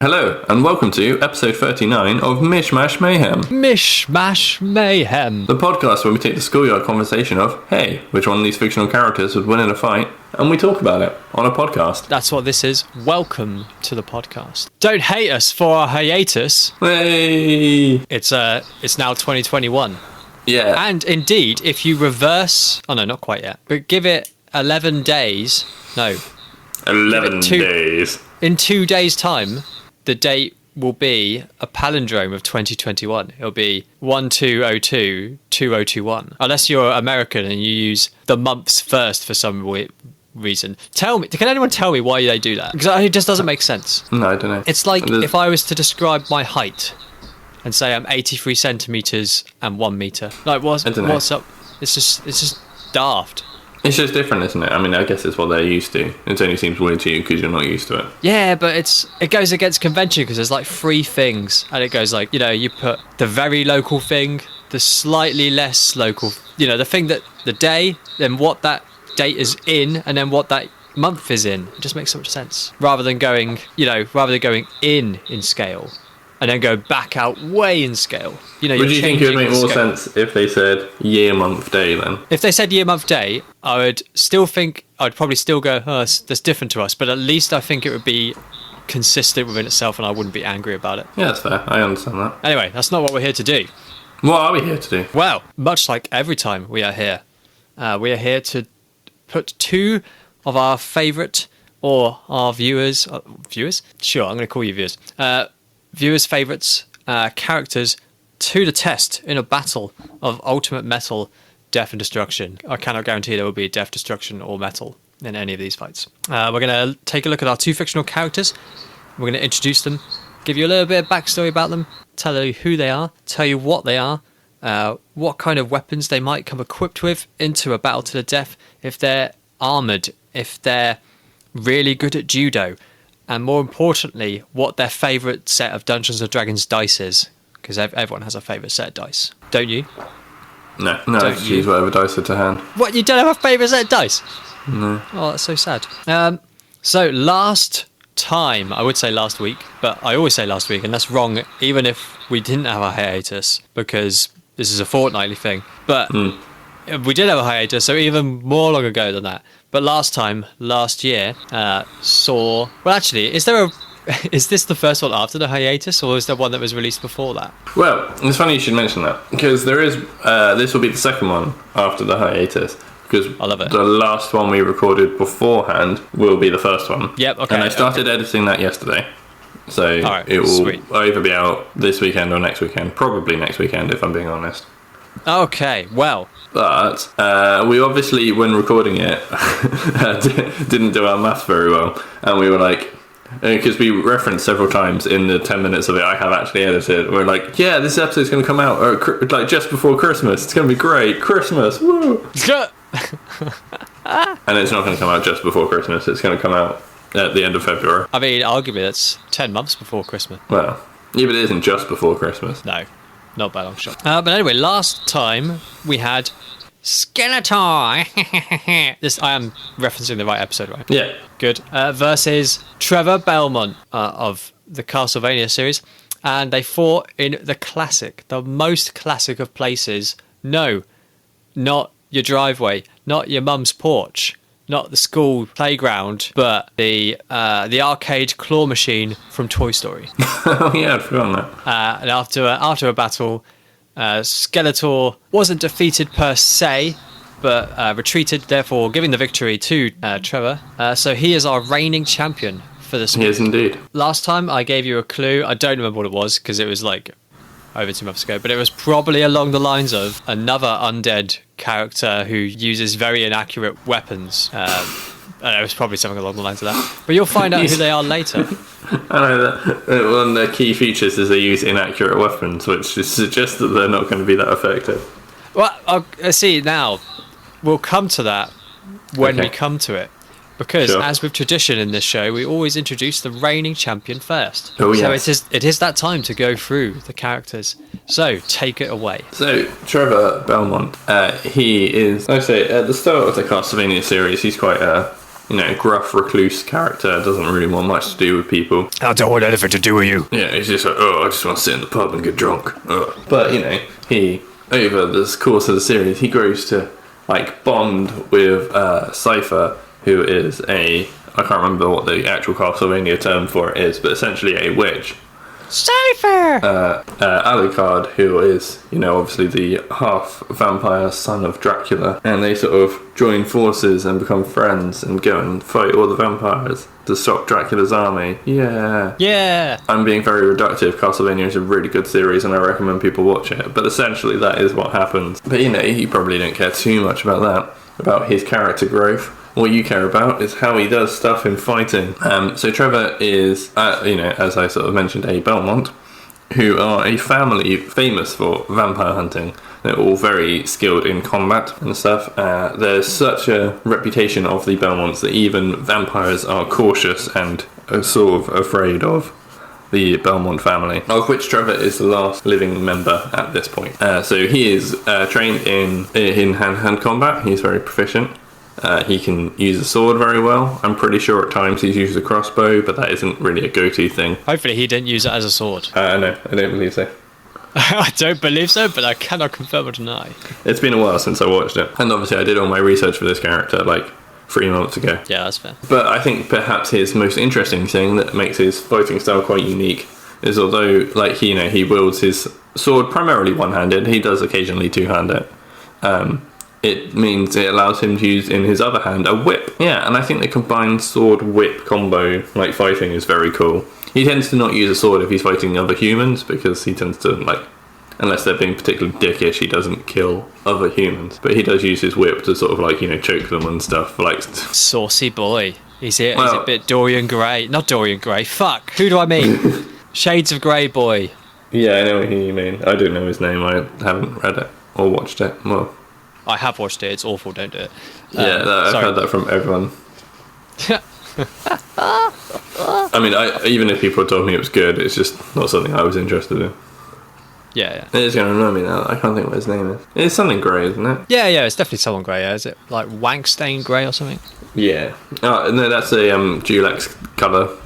Hello, and welcome to episode 39 of Mishmash Mayhem. Mishmash Mayhem. The podcast where we take the schoolyard conversation of, hey, which one of these fictional characters would win in a fight, and we talk about it on a podcast. That's what this is. Welcome to the podcast. Don't hate us for our hiatus. Hey! It's now 2021. Yeah. And indeed, if you reverse... Oh, no, not quite yet. But give it 11 days. No. 11 days. In 2 days' time... The date will be a palindrome of 2021. It'll be 1202-2021. Unless you're American and you use the months first for some weird reason. Tell me, can anyone tell me why they do that? Because it just doesn't make sense. No, I don't know. It's like if I was to describe my height and say I'm 83 centimeters and 1 meter. Like, what's up? It's just daft. It's just different, isn't it? I mean, I guess it's what they're used to. It only seems weird to you because you're not used to it. Yeah, but it goes against convention because there's like 3 things. And it goes like, you put the very local thing, the slightly less local, the thing that the day, then what that date is in, and then what that month is in. It just makes so much sense. Rather than going in scale. And then go back out way in scale. Would you think it would make more sense if they said year, month, day then? If they said year, month, day, I would still think, I'd probably still go, that's different to us. But at least I think it would be consistent within itself and I wouldn't be angry about it. Yeah, that's fair. I understand that. Anyway, that's not what we're here to do. What are we here to do? Well, much like every time we are here to put 2 of our favourite or our viewers? Sure, I'm going to call you viewers. Viewers' favourites, characters to the test in a battle of ultimate metal, death and destruction. I cannot guarantee there will be death, destruction or metal in any of these fights. We're going to take a look at our 2 fictional characters. We're going to introduce them, give you a little bit of backstory about them, tell you who they are, tell you what they are, what kind of weapons they might come equipped with into a battle to the death, if they're armoured, if they're really good at judo, and more importantly, what their favourite set of Dungeons & Dragons dice is. Because everyone has a favourite set of dice. Don't you? No, I just use whatever dice are to hand. What, you don't have a favourite set of dice? No. Oh, that's so sad. So last time, I would say last week, but I always say last week, and that's wrong even if we didn't have a hiatus, because this is a fortnightly thing. But we did have a hiatus, so even more long ago than that. But last year, saw... Well, actually, is this the first one after the hiatus, or is there one that was released before that? Well, it's funny you should mention that, because there is... this will be the second one after the hiatus, because I love it. The last one we recorded beforehand will be the first one. Yep, okay. And I started editing that yesterday. So it will either be out this weekend or next weekend. Probably next weekend, if I'm being honest. Okay, well... But we obviously, when recording it, didn't do our maths very well. And we were like, because we referenced several times in the 10 minutes of it I have actually edited, we're like, yeah, this episode's going to come out like just before Christmas. It's going to be great. Christmas, woo! And it's not going to come out just before Christmas. It's going to come out at the end of February. I mean, arguably, that's 10 months before Christmas. Well, yeah, but it isn't just before Christmas. No. Not by a long shot. But anyway, last time we had Skeletor. This, I am referencing the right episode, right? Yeah. Good. Versus Trevor Belmont of the Castlevania series. And they fought in the most classic of places. No, not your driveway, not your mum's porch, not the school playground, but the arcade claw machine from Toy Story. Oh yeah, I'd forgotten that. And after a battle, Skeletor wasn't defeated per se, but retreated, therefore giving the victory to Trevor. So he is our reigning champion for this. He is indeed. Last time I gave you a clue. I don't remember what it was because it was like over 2 months ago, but it was probably along the lines of another undead character who uses very inaccurate weapons. It was probably something along the lines of that. But you'll find out who they are later. I know that one of their key features is they use inaccurate weapons, which suggests that they're not going to be that effective. Well, see, now, we'll come to that when we come to it. Because, as with tradition in this show, we always introduce the reigning champion first. Oh, yes. So it is that time to go through the characters. So, take it away. So, Trevor Belmont, he is, like I say, at the start of the Castlevania series, he's quite a gruff recluse character, doesn't really want much to do with people. I don't want anything to do with you. Yeah, he's just like, oh, I just want to sit in the pub and get drunk. Ugh. But, he, over the course of the series, he grows to, bond with Cypher, who is I can't remember what the actual Castlevania term for it is, but essentially a witch. Cypher! Alucard, who is, obviously the half vampire son of Dracula, and they sort of join forces and become friends and go and fight all the vampires to stop Dracula's army. Yeah. I'm being very reductive. Castlevania is a really good series and I recommend people watch it, but essentially that is what happens. But you probably don't care too much about that, about his character growth. What you care about is how he does stuff in fighting. So Trevor is, as I sort of mentioned, a Belmont, who are a family famous for vampire hunting. They're all very skilled in combat and stuff. There's such a reputation of the Belmonts that even vampires are cautious and are sort of afraid of the Belmont family, of which Trevor is the last living member at this point. So he is trained in hand-to-hand combat. He's very proficient. He can use a sword very well. I'm pretty sure at times he's used a crossbow, but that isn't really a go-to thing. Hopefully he didn't use it as a sword. No, I don't believe so. I don't believe so, but I cannot confirm or deny. It's been a while since I watched it. And obviously I did all my research for this character 3 months ago. Yeah, that's fair. But I think perhaps his most interesting thing that makes his fighting style quite unique is although he wields his sword primarily one-handed, he does occasionally two-hand it. It means it allows him to use in his other hand a whip. Yeah, and I think the combined sword whip combo fighting is very cool. He tends to not use a sword if he's fighting other humans because he tends to unless they're being particularly dickish, he doesn't kill other humans. But he does use his whip to sort of choke them and stuff. Saucy boy. He's a bit Dorian Gray. Not Dorian Gray. Fuck. Who do I mean? Shades of Grey boy. Yeah, I know what you mean. I don't know his name. I haven't read it or watched it. Well, I have watched it. It's awful. Don't do it. I've heard that from everyone. I mean, even if people told me it was good, it's just not something I was interested in. Yeah. It's going to annoy me now. I can't think what his name is. It's something grey, isn't it? Yeah, it's definitely someone grey. Yeah. Is it Wankstain Grey or something? Yeah. Oh, no, that's a Dulux colour.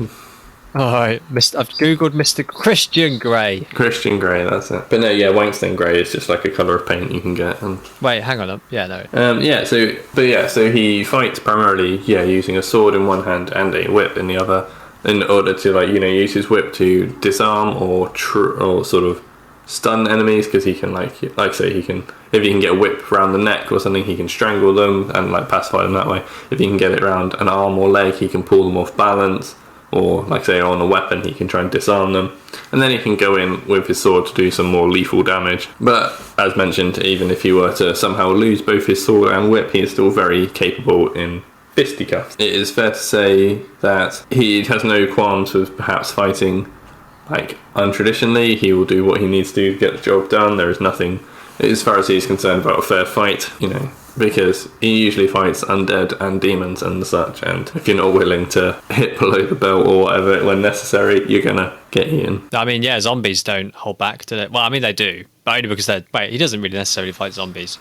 Alright, I've googled Mr. Christian Grey. Christian Grey, that's it. But no, yeah, Wankstain Grey is just a colour of paint you can get. Wait, hang on. Yeah, no. So he fights primarily, using a sword in one hand and a whip in the other, in order to use his whip to disarm or sort of stun enemies, because he can if he can get a whip around the neck or something, he can strangle them and pacify them that way. If he can get it around an arm or leg, he can pull them off balance. Or, on a weapon, he can try and disarm them. And then he can go in with his sword to do some more lethal damage. But, as mentioned, even if he were to somehow lose both his sword and whip, he is still very capable in fisticuffs. It is fair to say that he has no qualms with perhaps fighting, untraditionally. He will do what he needs to get the job done. There is nothing, as far as he's concerned, about a fair fight, because he usually fights undead and demons and such, and if you're not willing to hit below the belt or whatever when necessary, you're gonna get eaten. I mean, yeah, zombies don't hold back, do they? Well, I mean, they do, but only because he doesn't really necessarily fight zombies.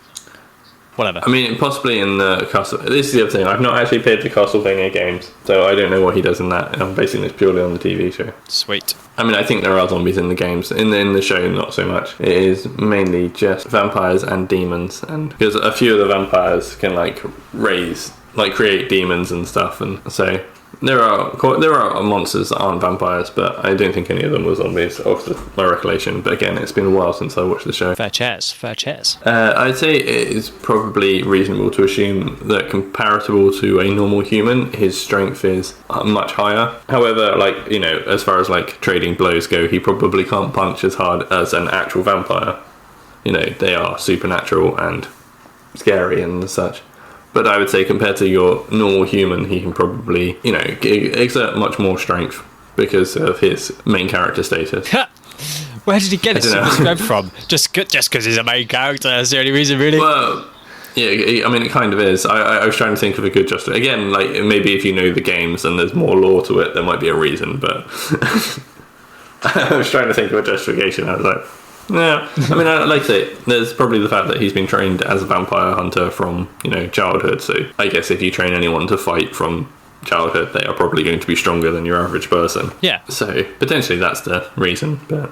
Whatever. I mean, possibly in the Castle... This is the other thing. I've not actually played the Castlevania games, so I don't know what he does in that. I'm basing this purely on the TV show. Sweet. I mean, I think there are zombies in the games. In the show, not so much. It is mainly just vampires and demons, and because a few of the vampires can create demons and stuff, and so there are monsters that aren't vampires, but I don't think any of them were zombies, off my recollection. But again, it's been a while since I watched the show. Fair chairs. I'd say it is probably reasonable to assume that comparable to a normal human, his strength is much higher. However, as far as trading blows go, he probably can't punch as hard as an actual vampire. They are supernatural and scary and such. But I would say compared to your normal human, he can probably, exert much more strength because of his main character status. Where did he get his super strength from? Just because he's a main character? That's the only reason, really? Well, yeah, I mean, it kind of is. I was trying to think of a good justification. Again, maybe if you know the games and there's more lore to it, there might be a reason, but I was trying to think of a justification. I was like, Yeah, I mean, like I say, there's probably the fact that he's been trained as a vampire hunter from, childhood. So I guess if you train anyone to fight from childhood, they are probably going to be stronger than your average person. Yeah. So potentially that's the reason, but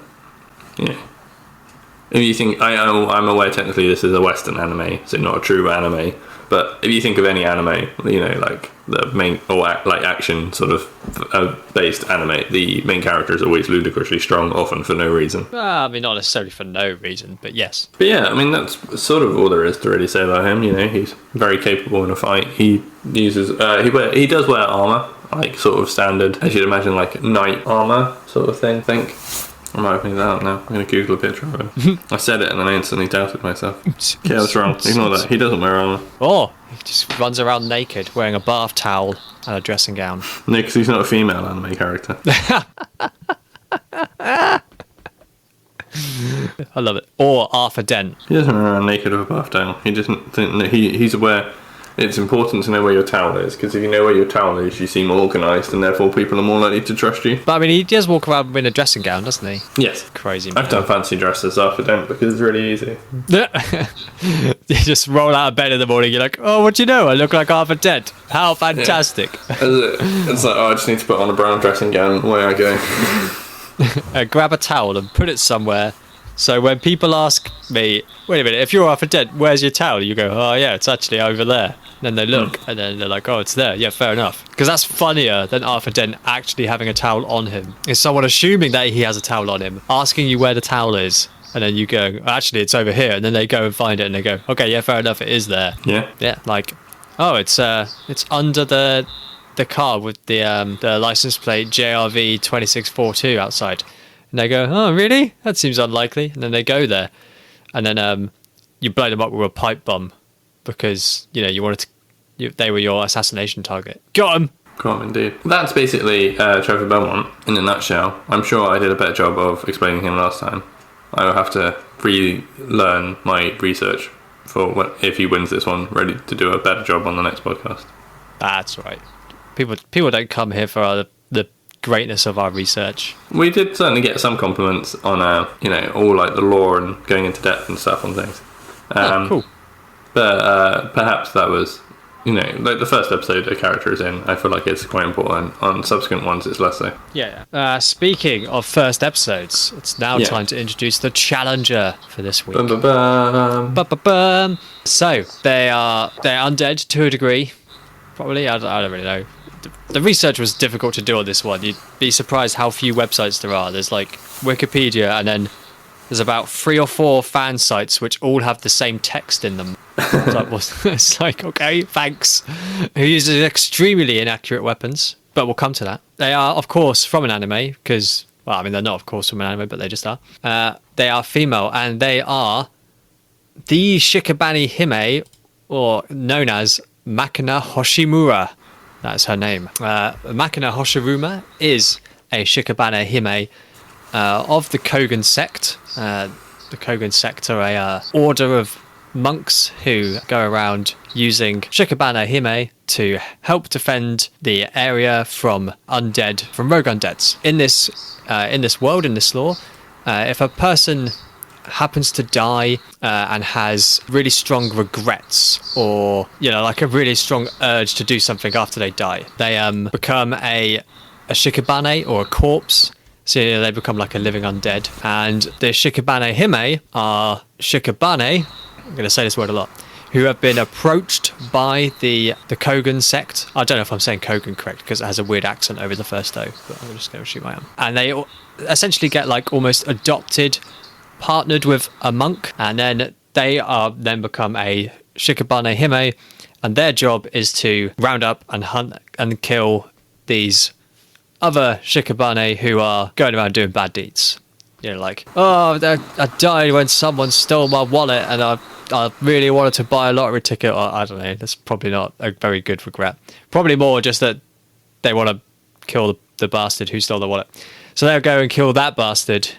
if you think, I'm aware technically this is a Western anime, so not a true anime. But if you think of any anime, like the main or like action sort of based anime, the main character is always ludicrously strong, often for no reason. I mean, not necessarily for no reason, but yes. But yeah, I mean that's sort of all there is to really say about him. He's very capable in a fight. He uses he does wear armor, like sort of standard, as you'd imagine, like knight armor sort of thing. I think. I'm opening that up now. I'm going to Google a picture of him. I said it and then I instantly doubted myself. Yeah, that's wrong. Ignore that. He doesn't wear armour. Oh, he just runs around naked, wearing a bath towel and a dressing gown. No, because he's not a female anime character. I love it. Or Arthur Dent. He doesn't run around naked with a bath towel. He doesn't think that he's aware. It's important to know where your towel is, because if you know where your towel is, you seem organised, and therefore people are more likely to trust you. But I mean, he does walk around in a dressing gown, doesn't he? Yes. Crazy man. I've done fancy dresses after Dent because it's really easy. You just roll out of bed in the morning, you're like, oh, what do you know? I look like Arthur Dent. How fantastic. Yeah. It's like, I just need to put on a brown dressing gown where I go. Grab a towel and put it somewhere. So when people ask me, wait a minute, if you're Arthur Dent, where's your towel? You go, oh yeah, it's actually over there. And then they look, and then they're like, oh, it's there. Yeah, fair enough. Because that's funnier than Arthur Dent actually having a towel on him. Is someone assuming that he has a towel on him, asking you where the towel is, and then you go, actually, it's over here. And then they go and find it, and they go, okay, yeah, fair enough, it is there. Yeah. Yeah, like, oh, it's under the car with the license plate JRV 2642 outside. And they go, oh, really? That seems unlikely. And then they go there, and then you blow them up with a pipe bomb because you wanted to. They were your assassination target. Got him. Got him indeed. That's basically Trevor Belmont in a nutshell. I'm sure I did a better job of explaining him last time. I will have to relearn my research for if he wins this one, ready to do a better job on the next podcast. That's right. People don't come here for the greatness of our research. We did certainly get some compliments on all like the lore and going into depth and stuff on things. Cool. But perhaps that was like the first episode a character is in, I feel like it's quite important. On subsequent ones it's less so. Yeah. Speaking of first episodes, it's now time to introduce the challenger for this week. Bum, bum, bum. So they're undead to a degree. Probably. I don't really know. The research was difficult to do on this one. You'd be surprised how few websites there are. There's like Wikipedia, and then there's about 3 or 4 fan sites which all have the same text in them. It's like, okay, thanks. Who uses extremely inaccurate weapons, but we'll come to that. They are, of course, from an anime, because, well, I mean, they're not, of course, from an anime, but they just are. They are female, and they are the Shikabane Hime, or known as MakinaHoshimura. That's her name. MakinaHoshimura is a Shikabane Hime of the Kogan sect. The Kogan sect are a order of monks who go around using Shikabane Hime to help defend the area from rogue undeads. In this world, in this lore, if a person happens to die and has really strong regrets, or like a really strong urge to do something after they die, they become a Shikabane or a corpse. So they become like a living undead. And the Shikabane Hime are Shikabane, I'm going to say this word a lot, who have been approached by the Kogan sect. I don't know if I'm saying Kogan correct because it has a weird accent over the first O, but I'm just going to shoot my arm. And they essentially get like almost adopted, partnered with a monk, and then they then become a Shikabane Hime, and their job is to round up and hunt and kill these other Shikabane who are going around doing bad deeds. Like, oh, I died when someone stole my wallet and I really wanted to buy a lottery ticket, or I don't know, that's probably not a very good regret. Probably more just that they want to kill the bastard who stole the wallet. So they'll go and kill that bastard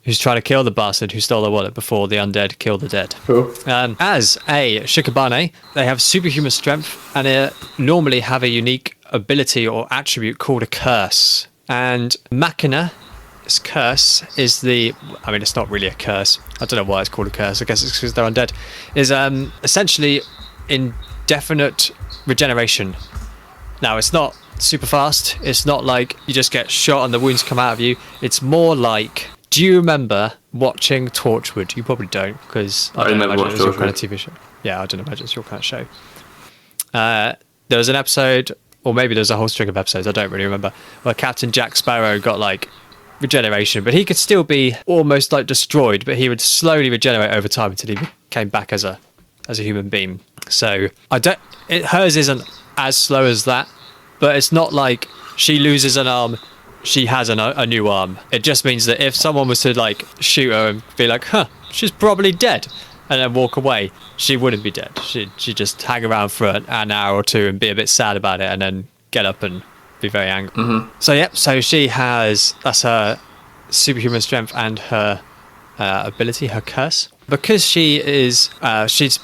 who's trying to kill the bastard who stole the wallet before the undead kill the dead. Cool. As a Shikabane, they have superhuman strength and normally have a unique ability or attribute called a curse. And Makina, curse is I mean, it's not really a curse. I don't know why it's called a curse. I guess it's because they're undead. Is essentially indefinite regeneration. Now, it's not super fast. It's not like you just get shot and the wounds come out of you. It's more like, do you remember watching Torchwood? You probably don't, because I don't imagine it's your kind of TV show. Yeah, I don't imagine it's your kind of show. There was an episode, or maybe there's a whole string of episodes, I don't really remember, where Captain Jack Sparrow got like regeneration, but he could still be almost like destroyed, but he would slowly regenerate over time until he came back as a human being. So hers isn't as slow as that, but it's not like she loses an arm, she has a new arm. It just means that if someone was to like shoot her and be like, she's probably dead, and then walk away, she wouldn't be dead. She'd just hang around for an hour or two and be a bit sad about it, and then get up and be very angry. Mm-hmm. So she has, that's her superhuman strength and her ability, her curse. Because she's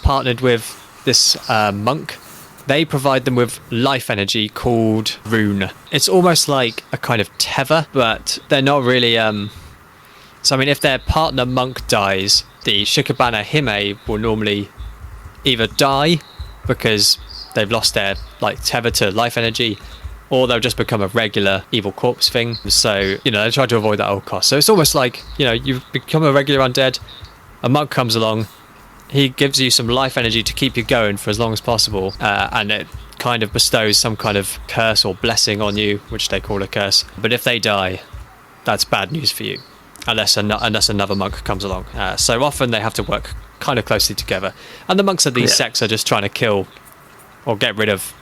partnered with this monk, they provide them with life energy called rune. It's almost like a kind of tether, but they're not really... So, I mean, if their partner monk dies, the Shikabana Hime will normally either die because they've lost their tether to life energy, or they'll just become a regular evil corpse thing. So, they try to avoid that at all costs. So it's almost like, you've become a regular undead, a monk comes along, he gives you some life energy to keep you going for as long as possible, and it kind of bestows some kind of curse or blessing on you, which they call a curse. But if they die, that's bad news for you, unless another monk comes along. So often they have to work kind of closely together. And the monks of these sects are just trying to kill or get rid of,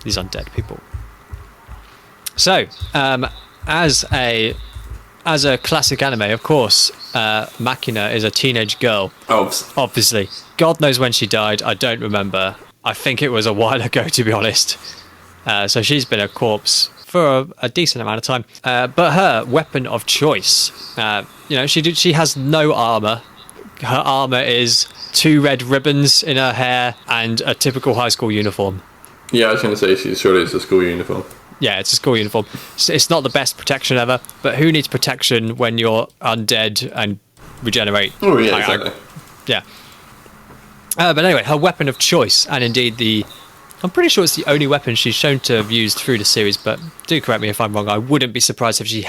these undead people. So, as a classic anime, of course, Makina is a teenage girl. Obviously. God knows when she died. I don't remember. I think it was a while ago, to be honest. So she's been a corpse for a decent amount of time. But her weapon of choice, she has no armor. Her armor is 2 red ribbons in her hair and a typical high school uniform. Yeah, I was going to say, surely it's a school uniform. Yeah, it's a school uniform. It's not the best protection ever, but who needs protection when you're undead and regenerate? Oh, yeah, exactly. Yeah. But anyway, her weapon of choice, and indeed I'm pretty sure it's the only weapon she's shown to have used through the series, but do correct me if I'm wrong. I wouldn't be surprised if she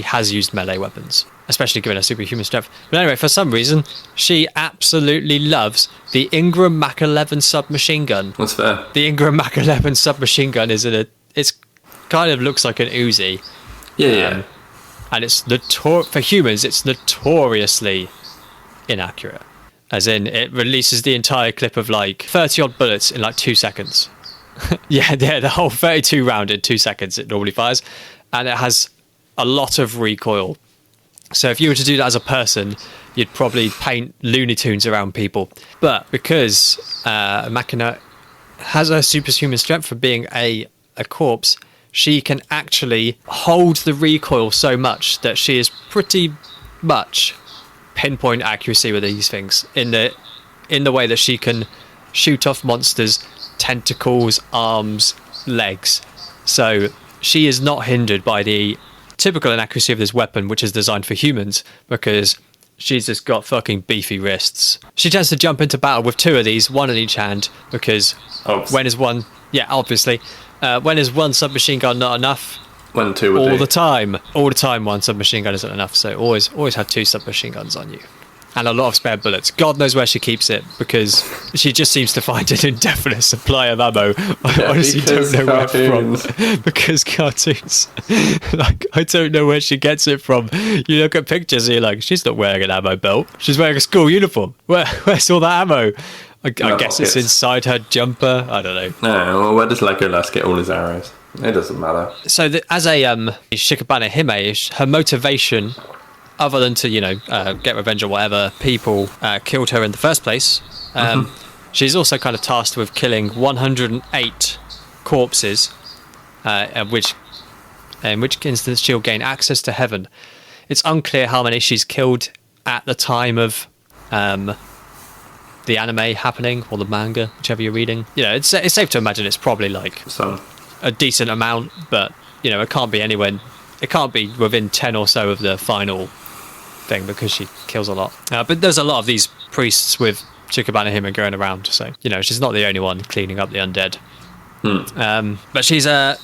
has used melee weapons, especially given her superhuman strength. But anyway, for some reason, she absolutely loves the Ingram Mach 11 submachine gun. That's fair. The Ingram Mach 11 submachine gun it's kind of looks like an Uzi. Yeah. And it's for humans, it's notoriously inaccurate. As in, it releases the entire clip of 30 odd bullets in 2 seconds. yeah, the whole 32 round in 2 seconds it normally fires. And it has a lot of recoil. So if you were to do that as a person, you'd probably paint Looney Tunes around people. But because Makina has her superhuman strength for being a corpse, she can actually hold the recoil so much that she is pretty much pinpoint accuracy with these things in the way that she can shoot off monsters' tentacles, arms, legs. So she is not hindered by the typical inaccuracy of this weapon, which is designed for humans, because she's just got fucking beefy wrists. She tends to jump into battle with 2 of these, 1 in each hand, because when is one submachine gun not enough? When 2 would all do. the time 1 submachine gun isn't enough, so always have 2 submachine guns on you and a lot of spare bullets. God knows where she keeps it, because she just seems to find an indefinite supply of ammo. I honestly don't know where from, because cartoons. I don't know where she gets it from. You look at pictures and you're like, she's not wearing an ammo belt, she's wearing a school uniform. Where's all that ammo? I guess it's inside her jumper. I don't know. No, well, where does Legolas get all his arrows? It doesn't matter. So as a Shikabana Hime, her motivation, other than to get revenge or whatever people killed her in the first place, she's also kind of tasked with killing 108 corpses, in which instance she'll gain access to heaven. It's unclear how many she's killed at the time of the anime happening, or the manga, whichever you're reading. It's safe to imagine it's probably some a decent amount, but it can't be anywhere it can't be within 10 or so of the final thing because she kills a lot. But there's a lot of these priests with Shikabane Hime going around, so she's not the only one cleaning up the undead. But she's so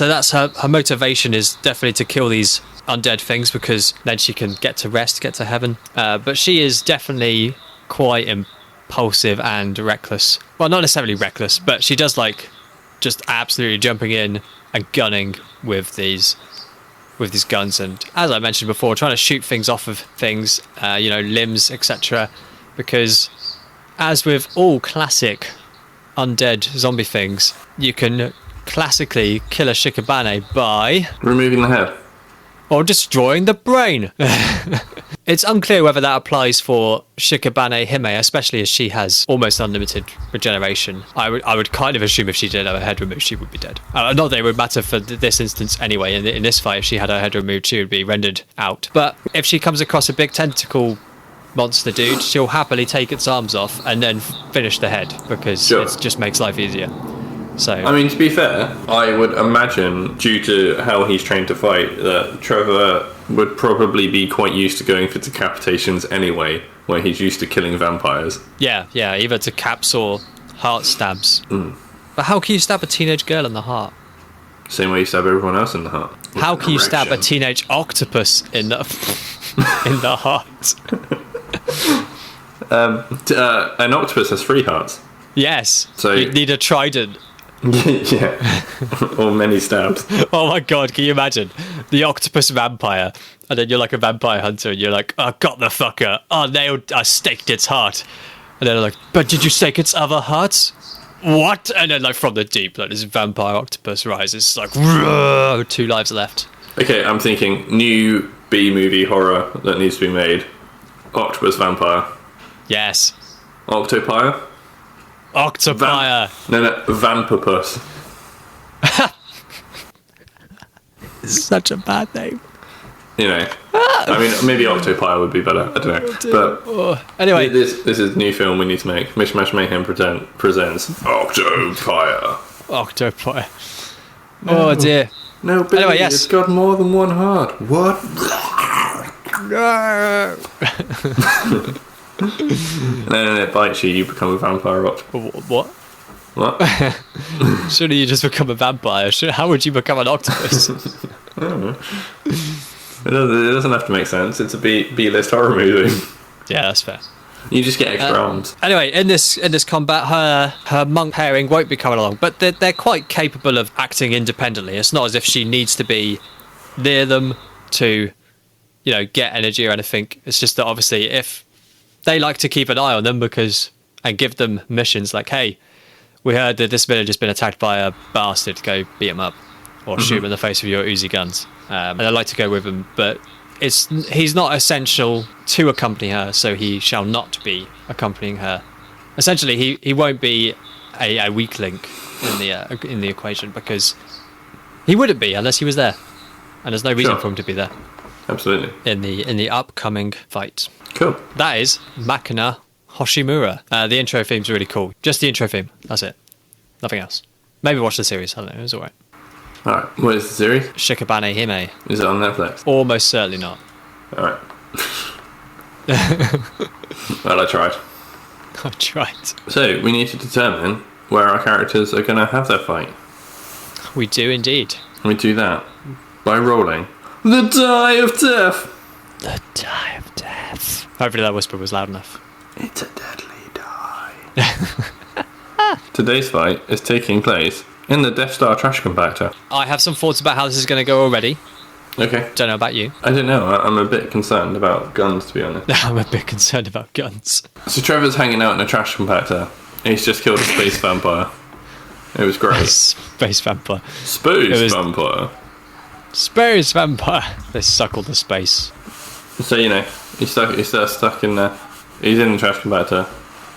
that's her motivation is definitely to kill these undead things because then she can get to rest, get to heaven. But she is definitely quite impulsive and reckless. Well, not necessarily reckless, but she does like just absolutely jumping in and gunning with these guns, and as I mentioned before, trying to shoot things off of things, limbs, etc. Because as with all classic undead zombie things, you can classically kill a Shikabane by removing the head or destroying the brain. It's unclear whether that applies for Shikabane Hime, especially as she has almost unlimited regeneration. I would kind of assume if she did have her head removed, she would be dead. Not that it would matter for this instance anyway. In this fight, if she had her head removed, she would be rendered out. But if she comes across a big tentacle monster dude, she'll happily take its arms off and then finish the head because it just makes life easier. So I mean, to be fair, I would imagine, due to how he's trained to fight, that Trevor would probably be quite used to going for decapitations anyway, where he's used to killing vampires. Yeah, either to caps or heart stabs. But how can you stab a teenage girl in the heart? Same way you stab everyone else in the heart. How can you stab a teenage octopus in the in the heart? An octopus has 3 hearts. Yes. So you need a trident. Yeah. Or many stabs. Oh my god, can you imagine? The octopus vampire. And then you're like a vampire hunter and you're like, I got the fucker. I staked its heart. And then they're like, but did you stake its other hearts? What? And then like from the deep, like this vampire octopus rises, like 2 lives left. Okay, I'm thinking new B-movie horror that needs to be made. Octopus vampire. Yes. Octopire? Octopire. No, Vampipus. Such a bad name. I mean, maybe Octopire would be better. I don't know. But anyway, this is a new film we need to make. Mishmash Mayhem presents Octopire. Octopire. Oh dear. No, Billy, anyway, yes. It's got more than 1 heart. What? No. And then it bites you, you become a vampire octopus. What? What? Shouldn't you just become a vampire? How would you become an octopus? I don't know. It doesn't have to make sense. It's a B-list horror movie. Yeah, that's fair. You just get extra arms. Anyway, in this combat, her monk pairing won't be coming along, but they're quite capable of acting independently. It's not as if she needs to be near them to, get energy or anything. It's just that obviously if they like to keep an eye on them and give them missions like, hey, we heard that this village has been attacked by a bastard, go beat him up or shoot him in the face with your Uzi guns. And I like to go with him, but he's not essential to accompany her, so he shall not be accompanying her. Essentially, he won't be a weak link in the equation because he wouldn't be unless he was there, and there's no reason for him to be there. Absolutely. In the upcoming fight. Cool. That is Makina Hoshimura. The intro theme's really cool. Just the intro theme. That's it. Nothing else. Maybe watch the series. I don't know. It was alright. Alright. What is the series? Shikabane Hime. Is it on Netflix? Almost certainly not. Alright. Well, I tried. I tried. So, we need to determine where our characters are going to have their fight. We do indeed. We do that by rolling the die of death. The die of death. Hopefully that whisper was loud enough. It's a deadly die. Today's fight is taking place in the Death Star trash compactor. I have some thoughts about how this is going to go already. Okay. Don't know about you. I don't know. I'm a bit concerned about guns, to be honest. I'm a bit concerned about guns. So Trevor's hanging out in a trash compactor. He's just killed a space vampire. It was great. Space vampire. Vampire. Space vampire. They suckle the space. So, he's stuck in there. He's in the trash compactor,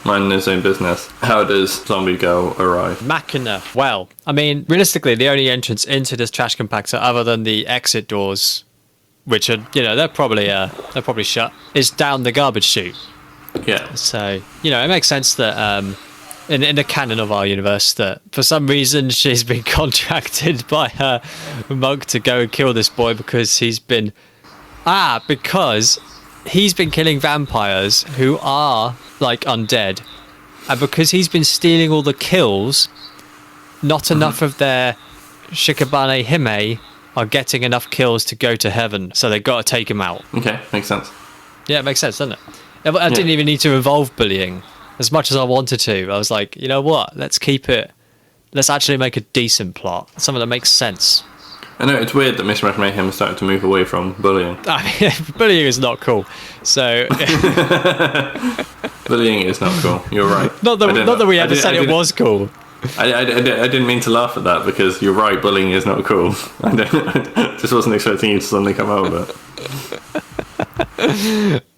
minding his own business. How does Zombie Girl arrive? Makina. Well, I mean, realistically, the only entrance into this trash compactor, other than the exit doors, which are, they're probably shut, is down the garbage chute. Yeah. So, it makes sense that in the canon of our universe, that for some reason she's been contracted by her monk to go and kill this boy because he's been killing vampires who are like undead, and because he's been stealing all the kills, not enough of their Shikabane Hime are getting enough kills to go to heaven, so they've got to take him out. Okay, makes sense. Yeah, it makes sense, doesn't it? I didn't even need to involve bullying as much as I wanted to. I was like, you know what? Let's actually make a decent plot, something that makes sense. I know, it's weird that Mismatch Mayhem started to move away from bullying. I mean, bullying is not cool. So Bullying is not cool. You're right. Not that we ever said it was cool. I didn't mean to laugh at that, because you're right, bullying is not cool. I just wasn't expecting you to suddenly come out with it.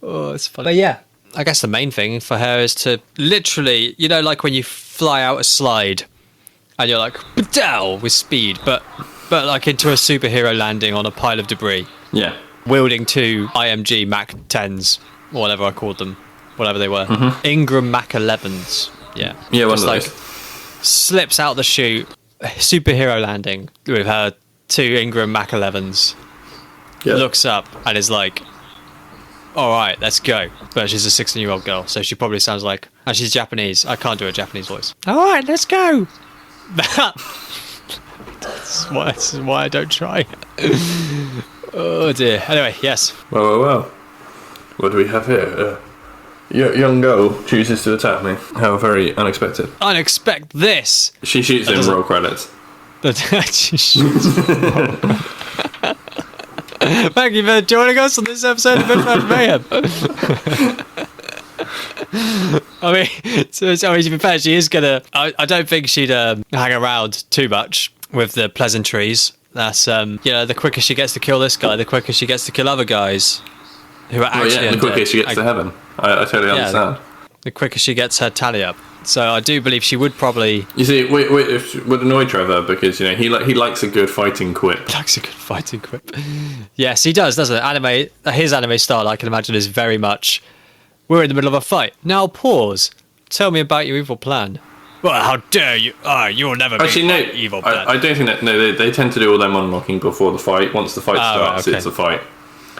Oh, it's funny. But yeah, I guess the main thing for her is to literally, like when you fly out a slide and you're like, "Badow!" with speed, but like into a superhero landing on a pile of debris. Yeah. Wielding two IMG Mac 10s, or whatever I called them, whatever they were. Ingram Mac 11s. Yeah. Yeah, one just of like those. Slips out the chute, superhero landing with her two Ingram Mac 11s. Yeah. Looks up and is like, all right, let's go. But she's a 16-year-old girl, so she probably sounds like, and she's Japanese. I can't do a Japanese voice. All right, let's go. That's why I don't try. Oh dear. Anyway, yes. Well. What do we have here? Young girl chooses to attack me. How very unexpected. Unexpect this. She shoots in roll credits. Thank you for joining us on this episode of Mismatch Mayhem. I mean, to be fair, she is gonna. I don't think she'd hang around too much with the pleasantries. That's the quicker she gets to kill this guy, the quicker she gets to kill other guys who are actually. The quicker she gets to heaven. I totally understand. The quicker she gets her tally up. So I do believe she would probably. You see, it would annoy Trevor because he likes a good fighting quip. Likes a good fighting quip. Yes, he does, doesn't it? His anime style, I can imagine, is very much. We're in the middle of a fight. Now pause. Tell me about your evil plan. Well, how dare you? You will never be evil plan. I don't think that. No, they tend to do all their monologuing before the fight. Once the fight starts, right, okay. It's a fight.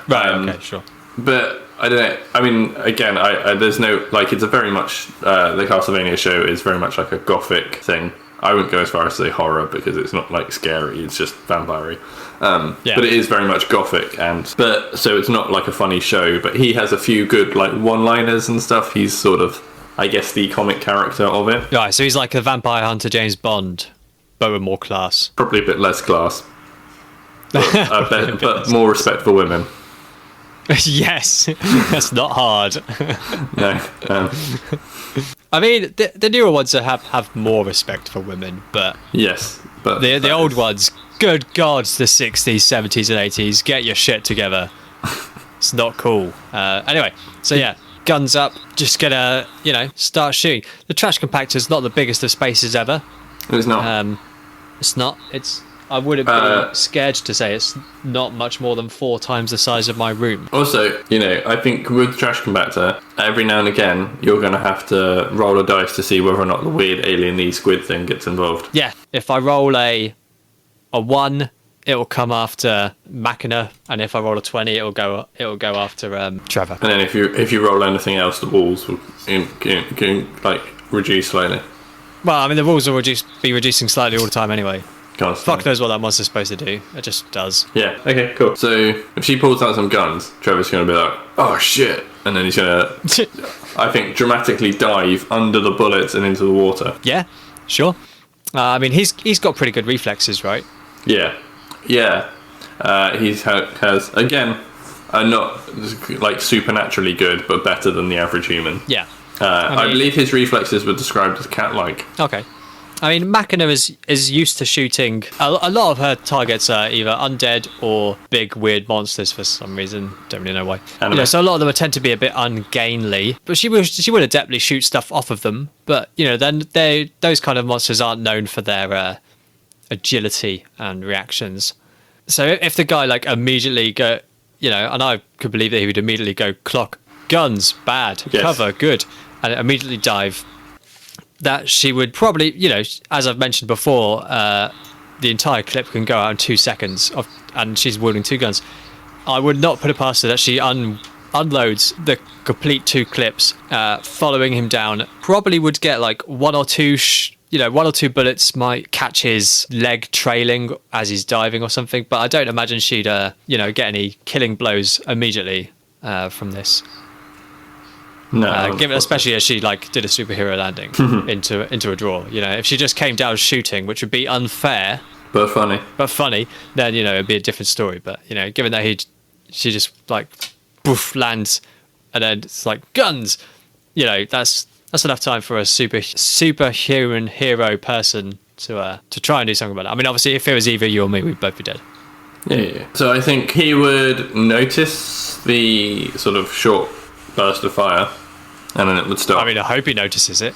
Right. Okay. Sure. But I don't know. I mean, again, there's no it's a very much the Castlevania show is very much like a gothic thing. I wouldn't go as far as to say horror because it's not like scary. It's just vampire-y. But it is very much gothic, but so it's not like a funny show. But he has a few good like one-liners and stuff. He's sort of, I guess, the comic character of it. Right. So he's like a vampire hunter James Bond, but with more class. Probably a bit less class, but more respect for women. Yes, that's not hard. No. I mean, the newer ones have more respect for women, but yes, but the old ones, good God, the 60s, 70s, and 80s, get your shit together. It's not cool. Anyway, so yeah, guns up, just gonna start shooting. The trash compactor's not the biggest of spaces ever. It's not. It's not. I wouldn't be scared to say it's not much more than 4 times the size of my room. Also, I think with Trash Compactor, every now and again, you're going to have to roll a dice to see whether or not the weird alien squid thing gets involved. Yeah, if I roll a 1, it will come after Makina, and if I roll a 20, it will go after Trevor. And then if you roll anything else, the walls will can reduce slightly. Well, I mean, the walls will be reducing slightly all the time anyway. Constantly. Fuck knows what that monster's supposed to do. It just does. Yeah, okay, cool. So, if she pulls out some guns, Trevor's going to be like, oh shit. And then he's going to, I think, dramatically dive under the bullets and into the water. Yeah, sure. I mean, he's got pretty good reflexes, right? Yeah. He has, again, not like supernaturally good, but better than the average human. Yeah. I believe his reflexes were described as cat-like. Okay. I mean, Makina is used to shooting. A lot of her targets are either undead or big, weird monsters for some reason. Don't really know why. So a lot of them tend to be a bit ungainly. But she would adeptly shoot stuff off of them. But, then those kind of monsters aren't known for their agility and reactions. So if the guy, immediately go... and I could believe that he would immediately go, clock, guns, bad, yes. Cover, good, and immediately dive... that she would probably, as I've mentioned before, the entire clip can go out in 2 seconds, and she's wielding 2 guns. I would not put it past her that she unloads the complete 2 clips, following him down. Probably would get like 1 or 2 bullets might catch his leg trailing as he's diving or something, but I don't imagine she'd get any killing blows immediately from this. No, given especially as she did a superhero landing into a draw. If she just came down shooting, which would be unfair but funny, then it'd be a different story. But given that she just poof, lands, and then it's like guns, that's enough time for a superhuman hero person to try and do something about it. I mean, obviously, if it was either you or me, we'd both be dead. Yeah. So I think he would notice the sort of short burst of fire, and then it would stop. I mean, I hope he notices it.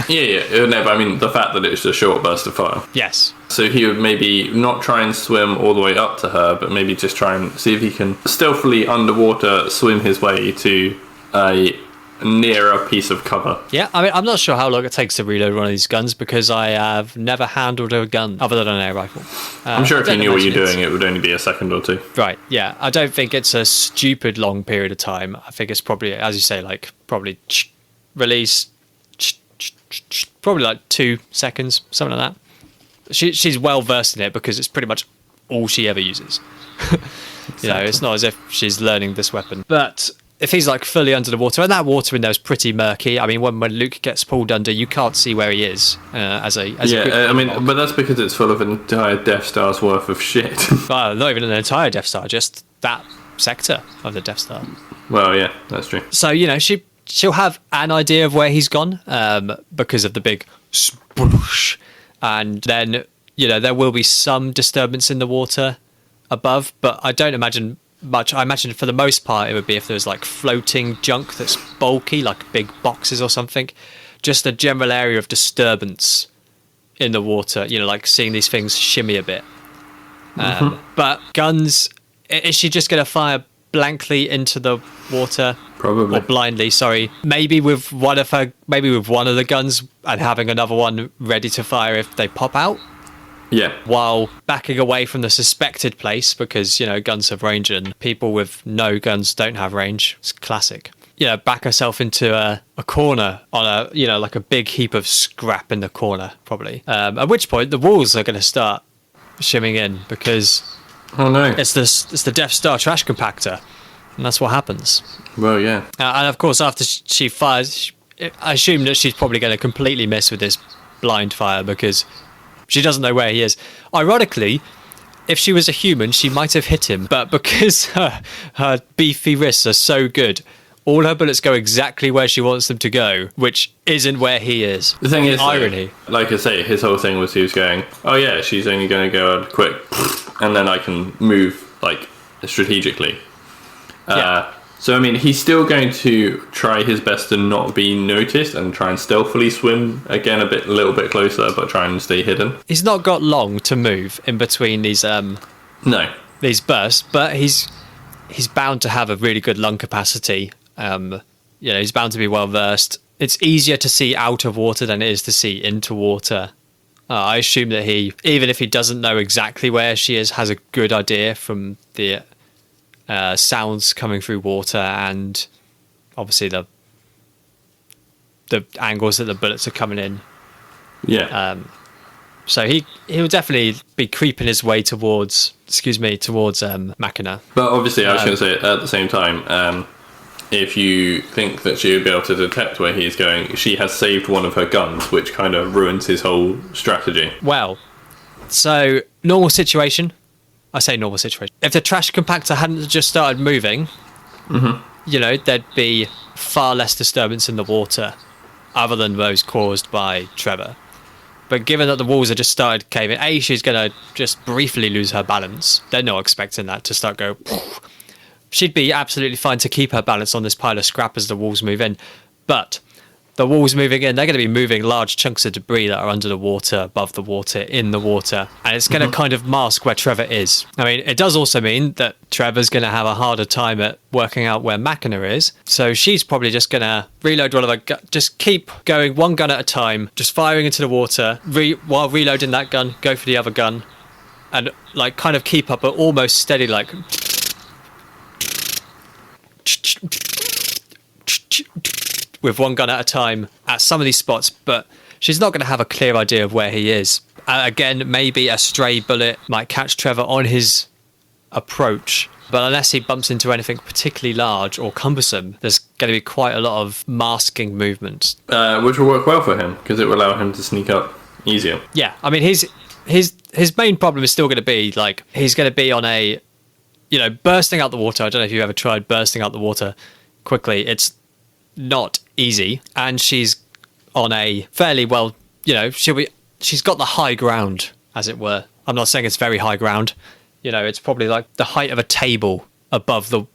Yeah. No, but I mean, the fact that it's a short burst of fire. Yes. So he would maybe not try and swim all the way up to her, but maybe just try and see if he can stealthily underwater swim his way to a nearer piece of cover. Yeah, I mean, I'm not sure how long it takes to reload one of these guns because I have never handled a gun other than an air rifle. I'm sure if you knew what you're doing, it would only be a second or 2. Right, yeah. I don't think it's a stupid long period of time. I think it's probably, as you say, probably release, probably 2 seconds, something like that. She's well versed in it because it's pretty much all she ever uses. It's not as if she's learning this weapon. But if he's fully under the water, and that water in there is pretty murky. I mean, when Luke gets pulled under, you can't see where he is. But that's because it's full of an entire Death Star's worth of shit. Well, not even an entire Death Star, just that sector of the Death Star. Well, yeah, that's true. So she'll have an idea of where he's gone, because of the big sploosh, and then there will be some disturbance in the water above, but I don't imagine much. I imagine for the most part it would be if there was floating junk that's bulky, like big boxes or something, just a general area of disturbance in the water, seeing these things shimmy a bit. But guns, is she just going to fire blankly into the water? Probably. Or blindly, sorry. Maybe with one of the guns and having another one ready to fire if they pop out. Yeah. While backing away from the suspected place, because, guns have range and people with no guns don't have range. It's classic. Back herself into a corner on a big heap of scrap in the corner, probably. At which point the walls are going to start shimming in because it's the Death Star trash compactor. And that's what happens. Well, yeah. And of course, after she fires, I assume that she's probably going to completely miss with this blind fire because she doesn't know where he is. Ironically, if she was a human, she might have hit him. But because her beefy wrists are so good, all her bullets go exactly where she wants them to go, which isn't where he is. The thing is, irony. Like I say, his whole thing was he was going, oh yeah, she's only going to go out quick, and then I can move strategically. Yeah. So, I mean, he's still going to try his best to not be noticed and try and stealthily swim again a little bit closer, but try and stay hidden. He's not got long to move in between these these bursts, but he's bound to have a really good lung capacity. He's bound to be well versed. It's easier to see out of water than it is to see into water. I assume that he, even if he doesn't know exactly where she is, has a good idea from the sounds coming through water and obviously the angles that the bullets are coming in. Yeah. So he'll definitely be creeping his way towards Makina. But obviously, I was going to say at the same time, if you think that she would be able to detect where he's going, she has saved one of her guns, which kind of ruins his whole strategy. Well, so normal situation. I say normal situation. If the trash compactor hadn't just started moving, there'd be far less disturbance in the water, other than those caused by Trevor. But given that the walls have just started caving, she's going to just briefly lose her balance. They're not expecting that to start go. She'd be absolutely fine to keep her balance on this pile of scrap as the walls move in. But the walls moving in, they're going to be moving large chunks of debris that are under the water, above the water, in the water. And it's going to kind of mask where Trevor is. I mean, it does also mean that Trevor's going to have a harder time at working out where Makina is. So she's probably just going to reload one of her guns, just keep going one gun at a time, just firing into the water, while reloading that gun, go for the other gun. And like kind of keep up an almost steady like with one gun at a time at some of these spots, but she's not going to have a clear idea of where he is. Again, maybe a stray bullet might catch Trevor on his approach, but unless he bumps into anything particularly large or cumbersome, there's going to be quite a lot of masking movement. Which will work well for him, because it will allow him to sneak up easier. Yeah, I mean, his main problem is still going to be, like, he's going to be on a, bursting out the water. I don't know if you've ever tried bursting out the water quickly. It's not easy, and she's on a fairly well, she's got the high ground, as it were. I'm not saying it's very high ground. It's probably like the height of a table above the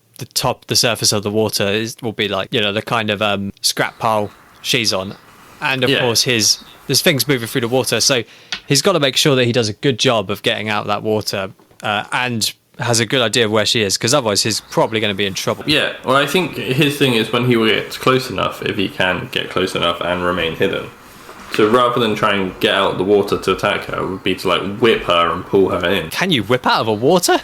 surface of the water will be like, the kind of scrap pile she's on. And of course there's things moving through the water. So he's got to make sure that he does a good job of getting out of that water and has a good idea of where she is, because otherwise he's probably going to be in trouble. Yeah, well, I think his thing is when he gets close enough, if he can get close enough and remain hidden. So rather than try and get out of the water to attack her, would be to like whip her and pull her in. Can you whip out of a water?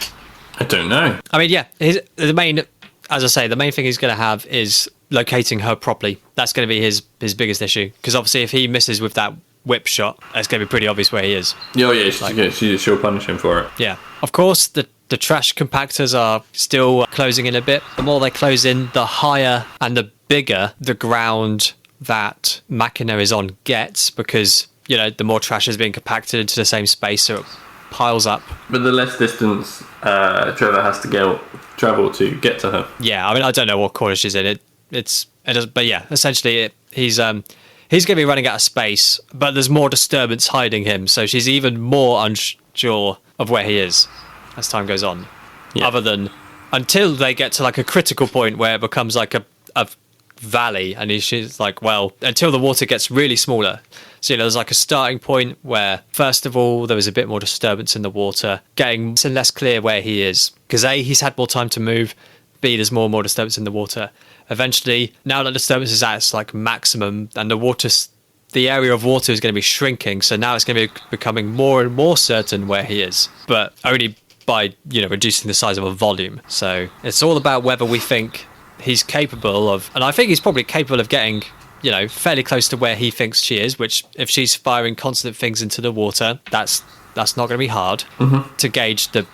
I don't know. I mean, yeah, the main thing he's going to have is locating her properly. That's going to be his biggest issue, because obviously if he misses with that whip shot, it's going to be pretty obvious where he is. Oh yeah, she'll punish him for it. Yeah, of course the trash compactors are still closing in a bit. The more they close in, the higher and the bigger the ground that Makina is on gets, because the more trash is being compacted into the same space, so it piles up. But the less distance Trevor has to travel to get to her. Yeah, I mean, I don't know what corner she's in. But yeah, essentially he's going to be running out of space, but there's more disturbance hiding him, so she's even more unsure of where he is as time goes on. Yeah. Other than until they get to like a critical point where it becomes like a valley, and she's like, well, until the water gets really smaller. So there's like a starting point where first of all there was a bit more disturbance in the water, getting less clear where he is, because A, he's had more time to move, B, there's more and more disturbance in the water. Eventually, now that disturbance is at its like maximum, and the area of water is going to be shrinking, so now it's going to be becoming more and more certain where he is, but only by reducing the size of a volume. So it's all about whether we think he's capable of, and I think he's probably capable of getting fairly close to where he thinks she is, which if she's firing constant things into the water, that's not going to be hard to gauge the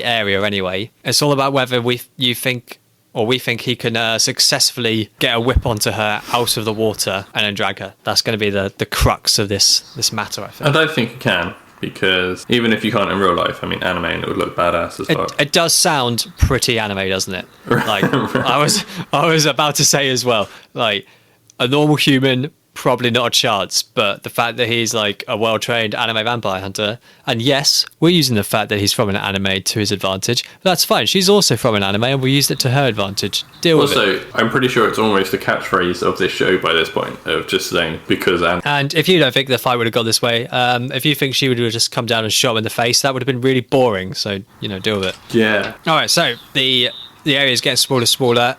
area anyway. It's all about whether we think he can successfully get a whip onto her out of the water and then drag her. That's going to be the crux of this matter, I think. I don't think he can, because even if you can't in real life, I mean, anime, it would look badass as well. It does sound pretty anime, doesn't it? Like right. I was about to say as well, like a normal human, probably not a chance, but the fact that he's like a well-trained anime vampire hunter, and yes, we're using the fact that he's from an anime to his advantage, but that's fine. She's also from an anime, and we used it to her advantage. Deal with it. Also, I'm pretty sure it's almost a catchphrase of this show by this point, of just saying, because anime. And if you don't think the fight would have gone this way, if you think she would have just come down and shot him in the face, that would have been really boring, so, deal with it. Yeah. Alright, so the area is getting smaller.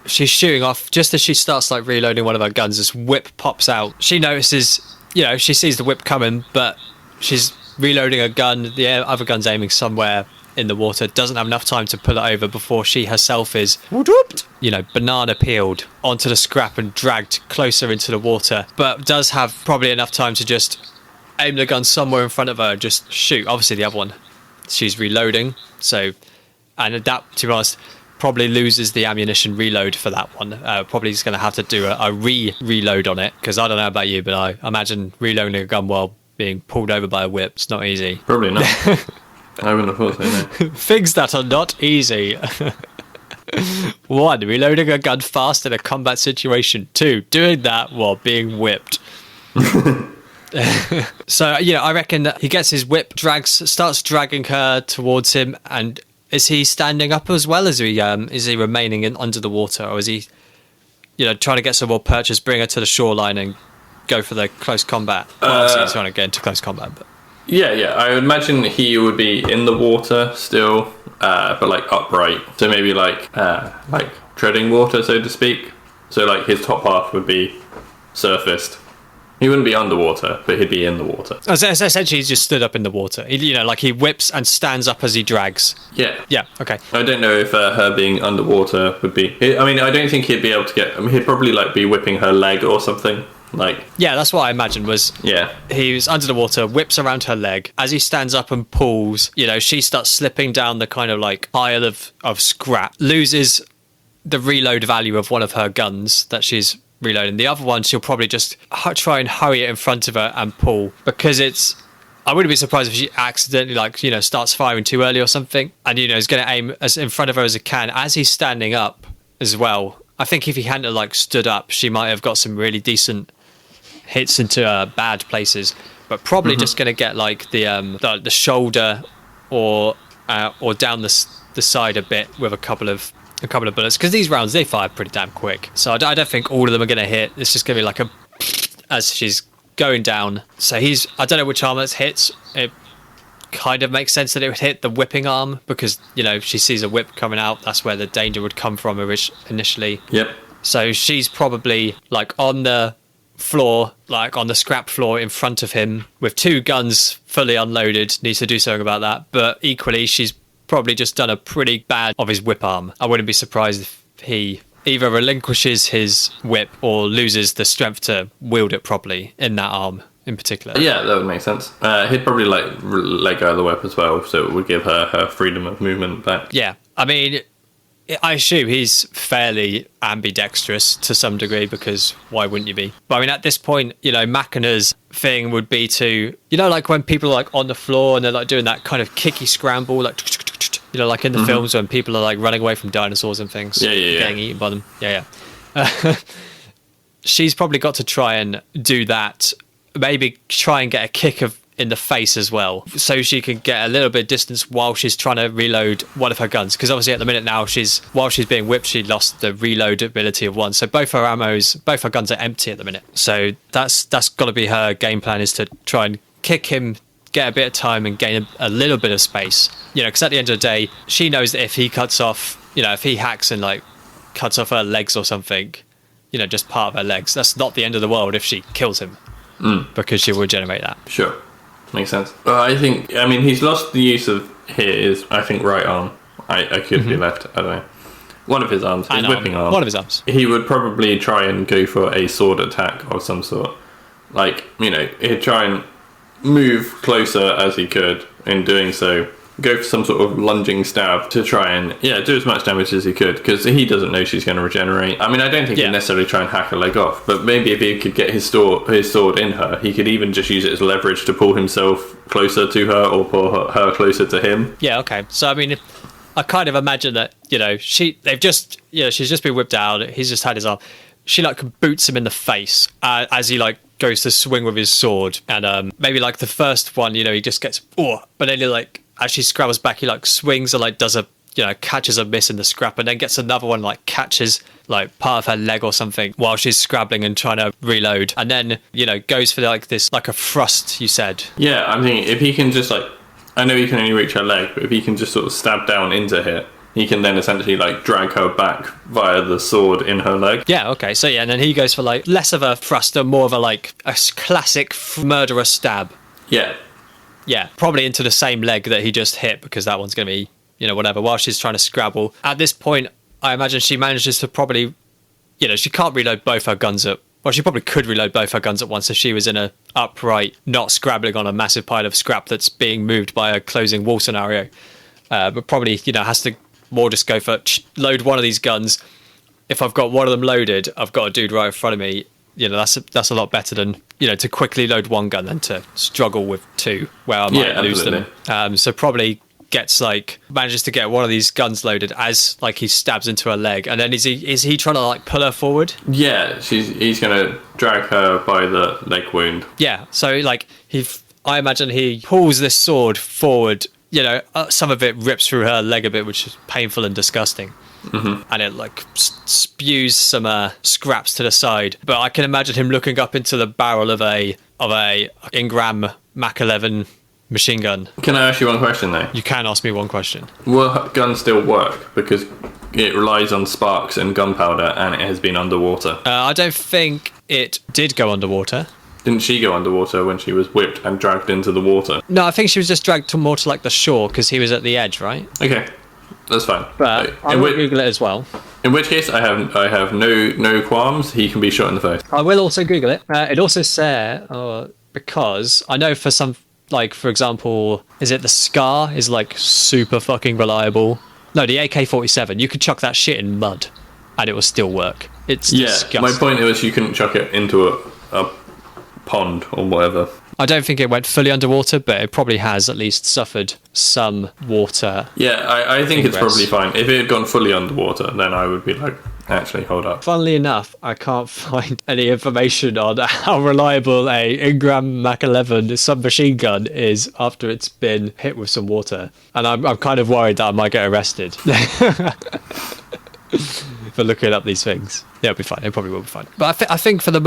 She's shooting off. Just as she starts like reloading one of her guns, this whip pops out. She notices, she sees the whip coming, but she's reloading a gun. The other gun's aiming somewhere in the water. Doesn't have enough time to pull it over before she herself is, banana peeled onto the scrap and dragged closer into the water. But does have probably enough time to just aim the gun somewhere in front of her and just shoot. Obviously the other one, she's reloading. So, and that, to be honest, probably loses the ammunition reload for that one. Probably is going to have to do a reload on it, because I don't know about you, but I imagine reloading a gun while being pulled over by a whip, it's not easy. Probably not. I wouldn't have thought so, no. Things that are not easy. 1, reloading a gun fast in a combat situation. 2, doing that while being whipped. So, I reckon that he gets his whip, starts dragging her towards him, and is he standing up as well? Is he remaining under the water, or is he trying to get some more purchase, bring her to the shoreline and go for the close combat? Well, obviously he's trying to get into close combat, but... Yeah, I would imagine he would be in the water still, but like upright. So maybe like treading water, so to speak. So like his top half would be surfaced. He wouldn't be underwater, but he'd be in the water. So essentially, he's just stood up in the water. He whips and stands up as he drags. Yeah. Yeah, okay. I don't know if her being underwater would be... I mean, I don't think he'd be able to get... I mean, he'd probably like be whipping her leg or something. Yeah, that's what I imagined was... Yeah. He was under the water, whips around her leg. As he stands up and pulls, she starts slipping down the kind of like pile of scrap. Loses the reload value of one of her guns that she's reloading. The other one, she'll probably just try and hurry it in front of her and pull. Because it's... I wouldn't be surprised if she accidentally, starts firing too early or something. And, is going to aim as in front of her as it can. As he's standing up as well, I think if he hadn't, stood up, she might have got some really decent... hits into bad places, but probably just going to get the shoulder or down the side a bit with a couple of bullets, because these rounds, they fire pretty damn quick. So I don't think all of them are going to hit. It's just going to be like a as she's going down. So I don't know which arm it hits. It kind of makes sense that it would hit the whipping arm, because she sees a whip coming out. That's where the danger would come from initially. Yep. So she's probably on the floor, on the scrap floor in front of him with two guns fully unloaded. Needs to do something about that, but equally she's probably just done a pretty bad of his whip arm. I wouldn't be surprised if he either relinquishes his whip or loses the strength to wield it properly in that arm in particular. Yeah, that would make sense. He'd probably let go of the whip as well, so it would give her freedom of movement back. Yeah, I mean, I assume he's fairly ambidextrous to some degree, because why wouldn't you be? But I mean, at this point, Makina's thing would be to, when people are on the floor and they're doing that kind of kicky scramble, in the films when people are running away from dinosaurs and things, getting eaten by them. Yeah. She's probably got to try and do that. Maybe try and get a kick in the face as well, so she can get a little bit of distance while she's trying to reload one of her guns, because obviously at the minute now while she's being whipped, she lost the reload ability of one, so both her guns are empty at the minute. So that's got to be her game plan, is to try and kick him, get a bit of time and gain a little bit of space, because at the end of the day she knows that if he cuts off, if he hacks and cuts off her legs or something, just part of her legs, that's not the end of the world if she kills him, because she will regenerate that. Sure. Makes sense. I mean, he's lost the use of his, right arm. I could be left, I don't know. One of his arms, his whipping arm. One of his arms. He would probably try and go for a sword attack of some sort. He'd try and move closer as he could. In doing so, go for some sort of lunging stab to try and do as much damage as he could, because he doesn't know she's going to regenerate. I mean, I don't think he'd necessarily try and hack her leg off, but maybe if he could get his sword in her, he could even just use it as leverage to pull himself closer to her, or pull her closer to him. Yeah, okay. So I mean, I kind of imagine that she's just been whipped out. He's just had his arm. She boots him in the face as he goes to swing with his sword, and maybe the first one, he just gets but then he as she scrabbles back, he swings and does a catches a miss in the scrap, and then gets another one catches part of her leg or something while she's scrabbling and trying to reload, and then goes for this a thrust, you said. Yeah, I mean, if he can just I know he can only reach her leg, but if he can just sort of stab down into her, he can then essentially drag her back via the sword in her leg. Yeah, okay. So and then he goes for less of a thrust and more of a classic murderous stab. Yeah, probably into the same leg that he just hit, because that one's going to be, whatever, while she's trying to scrabble. At this point, I imagine she manages to probably, she can't reload both her guns at... Well, she probably could reload both her guns at once if she was in a upright, not scrabbling on a massive pile of scrap that's being moved by a closing wall scenario. But probably, has to more just go for, load one of these guns. If I've got one of them loaded, I've got a dude right in front of me. That's a lot better than to quickly load one gun than to struggle with two, where I might lose them. So probably gets manages to get one of these guns loaded as he stabs into her leg, and then is he trying to pull her forward? Yeah, he's gonna drag her by the leg wound. Yeah, so I imagine he pulls this sword forward. Some of it rips through her leg a bit, which is painful and disgusting. and it like spews some scraps to the side. But I can imagine him looking up into the barrel of a Ingram Mach 11 machine gun. Can I ask you one question though? You can ask me one question. Will guns still work? Because it relies on sparks and gunpowder, and it has been underwater. I don't think it did go underwater. Didn't she go underwater when she was whipped and dragged into the water? No, I think she was just dragged more to like the shore because he was at the edge, right? Okay, that's fine. But I will Google it as well. In which case, I have no qualms. He can be shot in the face. I will also Google it. It also says because I know for some, like for example, is it the Scar is like super fucking reliable? No, the AK-47. You could chuck that shit in mud, and it will still work. It's disgusting. My point was you couldn't chuck it into a pond or whatever. I don't think it went fully underwater, but it probably has at least suffered some water. Yeah, I think it's probably fine. If it had gone fully underwater, then I would be like, actually, hold up. Funnily enough, I can't find any information on how reliable a Ingram Mach 11 submachine gun is after it's been hit with some water. And I'm kind of worried that I might get arrested for looking up these things. Yeah, it'll be fine. It probably will be fine. But I think for the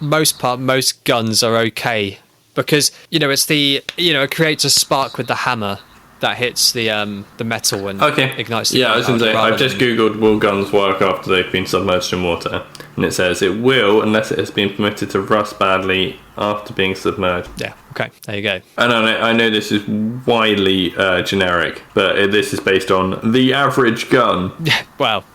most part, most guns are okay. Because, it's it creates a spark with the hammer that hits the metal and ignites the I was going to say, I've just Googled will guns work after they've been submerged in water. And it says it will unless it has been permitted to rust badly after being submerged. Yeah, okay, there you go. And I know this is widely generic, but this is based on the average gun. Yeah, well...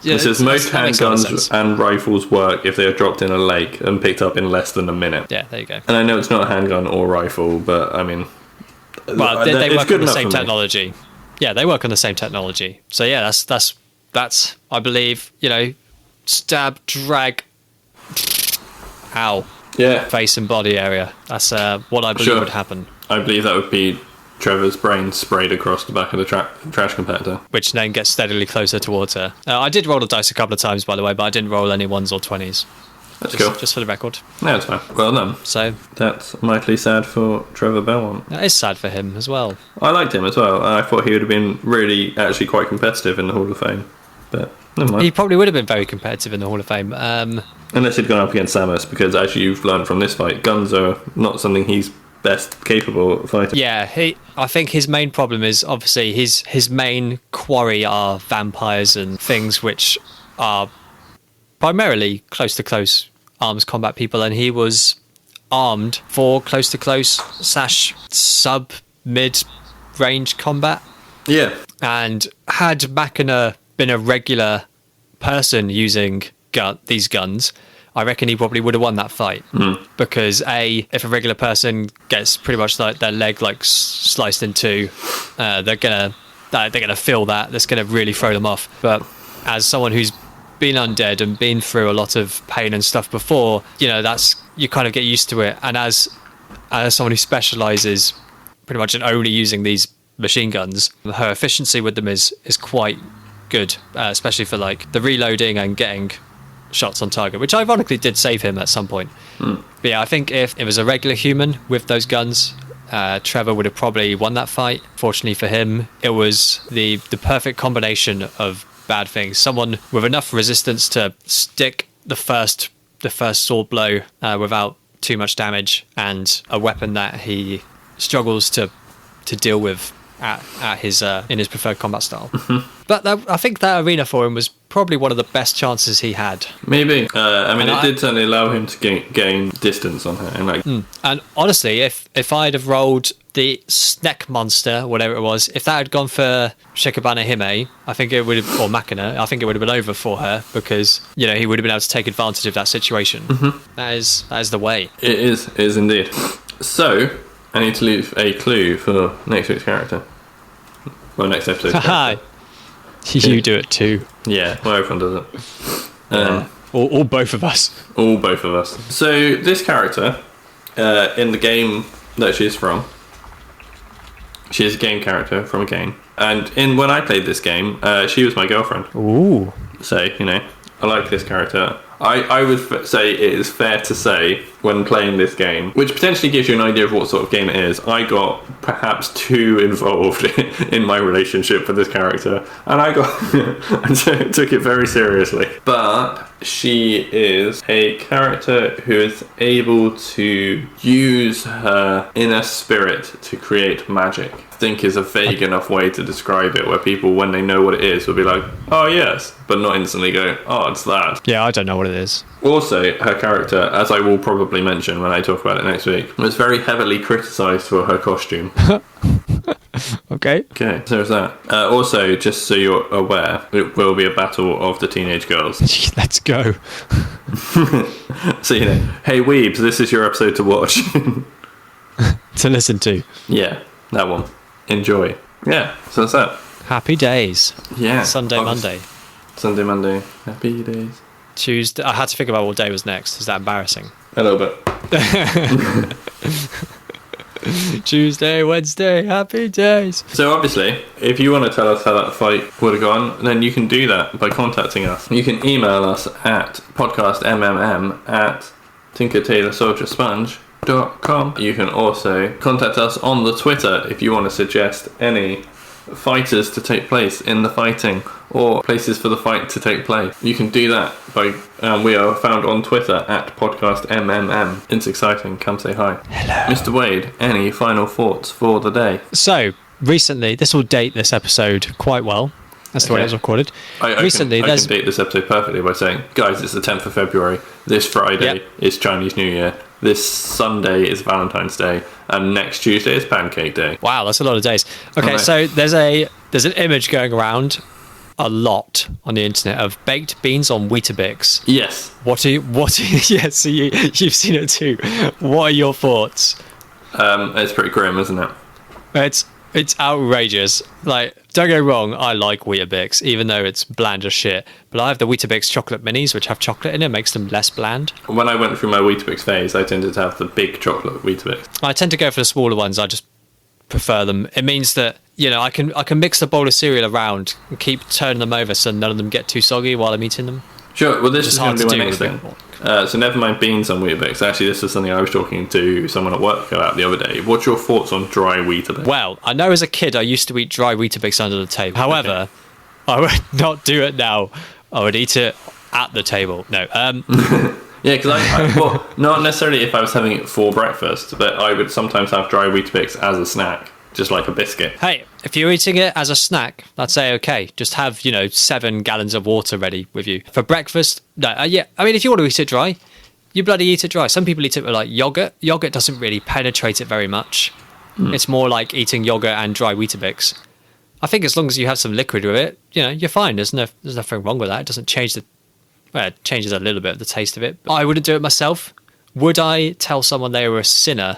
Yeah, it says most handguns and rifles work if they are dropped in a lake and picked up in less than a minute. Yeah, there you go. And I know it's not a handgun or rifle, but I mean... Well, they work on the same technology. Yeah, they work on the same technology. So yeah, that's I believe, stab, drag, ow. Yeah. Face and body area. That's what I believe would happen. I believe that would be Trevor's brain sprayed across the back of the trash compactor. Which then gets steadily closer towards her. I did roll the dice a couple of times, by the way, but I didn't roll any 1s or 20s. That's cool. Just for the record. No, it's fine. Well done. So that's mightily sad for Trevor Belmont. That is sad for him as well. I liked him as well. I thought he would have been really, actually quite competitive in the Hall of Fame. But never mind. He probably would have been very competitive in the Hall of Fame. Unless he'd gone up against Samus, because as you've learned from this fight, guns are not something he's best capable of fighting. Yeah, I think his main problem is obviously his main quarry are vampires and things which are primarily close arms combat people, and he was armed for close to close / sub mid range combat. Yeah. And had Makina been a regular person using these guns, I reckon he probably would have won that fight. Because if a regular person gets pretty much like their leg like sliced in two, they're gonna feel that. That's gonna really throw them off. But as someone who's been undead and been through a lot of pain and stuff before, you kind of get used to it. And as someone who specializes pretty much in only using these machine guns, her efficiency with them is quite good, especially for like the reloading and getting shots on target, which ironically did save him at some point. But yeah, I think if it was a regular human with those guns, Trevor would have probably won that fight. Fortunately for him, it was the perfect combination of bad things. Someone with enough resistance to stick the first sword blow without too much damage, and a weapon that he struggles to deal with at his in his preferred combat style. But I think that arena for him was probably one of the best chances he had. Maybe. It did certainly allow him to gain distance on her. And honestly, if I'd have rolled the Sneck Monster, whatever it was, if that had gone for Shikabane Hime, I think it would have, or Makina, I think it would have been over for her, because he would have been able to take advantage of that situation. That is the way. It is indeed. So I need to leave a clue for next week's character. Well, next episode. You do it too. Yeah, well, everyone does it. Or both of us. All both of us. So this character, in the game that she is from, she is a game character from a game. And when I played this game, she was my girlfriend. Ooh. So, I like this character. I would say it is fair to say, when playing this game, which potentially gives you an idea of what sort of game it is, I got perhaps too involved in my relationship with this character, and I took it very seriously. But she is a character who is able to use her inner spirit to create magic. I think is a vague enough way to describe it, where people, when they know what it is, will be like, oh yes, but not instantly go, oh, it's that. Yeah, I don't know what it is. Also, her character, as I will probably mention when I talk about it next week, was very heavily criticised for her costume. Okay, so there's that. Also, just so you're aware, it will be a battle of the teenage girls. let's go. So, hey weebs, this is your episode to watch. To listen to. Yeah, that one. Enjoy. Yeah, so that's that. Happy days. Yeah. Sunday, Monday. Sunday, Monday. Happy days. Tuesday. I had to think about what day was next. Is that embarrassing? A little bit. Tuesday, Wednesday, happy days. So obviously, if you want to tell us how that fight would have gone, then you can do that by contacting us. You can email us at podcastmmm@tinkertailorsoldiersponge.com. You can also contact us on the Twitter if you want to suggest any fighters to take place in the fighting, or places for the fight to take place. You can do that by we are found on Twitter at podcastmmm. It's exciting. Come say hi. Hello, Mr. Wade. Any final thoughts for the day? So recently, this will date this episode quite well. That's the way it was recorded. I can date this episode perfectly by saying, guys, it's the 10th of February. This Friday is Chinese New Year. This Sunday is Valentine's Day, and next Tuesday is Pancake Day. Wow, that's a lot of days. Okay, so there's an image going around a lot on the internet of baked beans on Weetabix. Yes. Yes, so you've seen it too. What are your thoughts? It's pretty grim, isn't it? It's outrageous. Like, don't get me wrong, I like Weetabix, even though it's bland as shit. But I have the Weetabix chocolate minis, which have chocolate in it, makes them less bland. When I went through my Weetabix phase, I tended to have the big chocolate Weetabix. I tend to go for the smaller ones. I just prefer them. It means that, I can mix the bowl of cereal around and keep turning them over so none of them get too soggy while I'm eating them. Sure, well, this is going to be my next thing. So never mind beans on Weetabix. Actually, this is something I was talking to someone at work about the other day. What's your thoughts on dry Weetabix? Well, I know as a kid I used to eat dry Weetabix under the table. However, I would not do it now. I would eat it at the table. No. Yeah, because well, not necessarily if I was having it for breakfast, but I would sometimes have dry Weetabix as a snack, just like a biscuit. Hey, if you're eating it as a snack, I'd say okay. Just have, 7 gallons of water ready with you. For breakfast, no. Yeah, I mean, if you want to eat it dry, you bloody eat it dry. Some people eat it with like yogurt. Yogurt doesn't really penetrate it very much. It's more like eating yogurt and dry Weetabix. I think as long as you have some liquid with it, you're fine. There's nothing wrong with that. It doesn't change it changes a little bit of the taste of it. But I wouldn't do it myself. Would I tell someone they were a sinner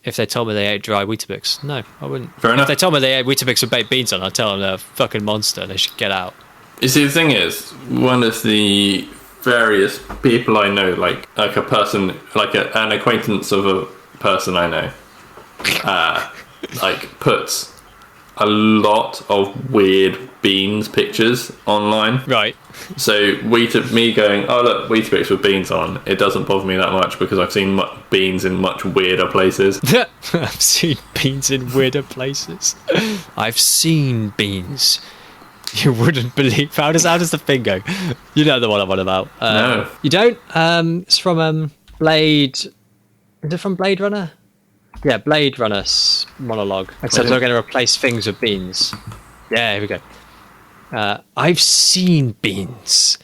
if they told me they ate dry Weetabix? No, I wouldn't. Fair enough. If they told me they ate Weetabix with baked beans on, I'd tell them they're a fucking monster. They should get out. You see, the thing is, one of the various people I know, like a person, like an acquaintance of a person I know, puts a lot of weird beans pictures online. Right. So me going, oh look, Weetabix with beans on, it doesn't bother me that much because I've seen beans in much weirder places. I've seen beans in weirder places. I've seen beans. You wouldn't believe. How does the thing go? You know the one I'm on about. No. You don't? It's from Blade. Is it from Blade Runner? Yeah, Blade Runner's monologue. Except they're going to replace things with beans. Yeah, here we go. I've seen beans.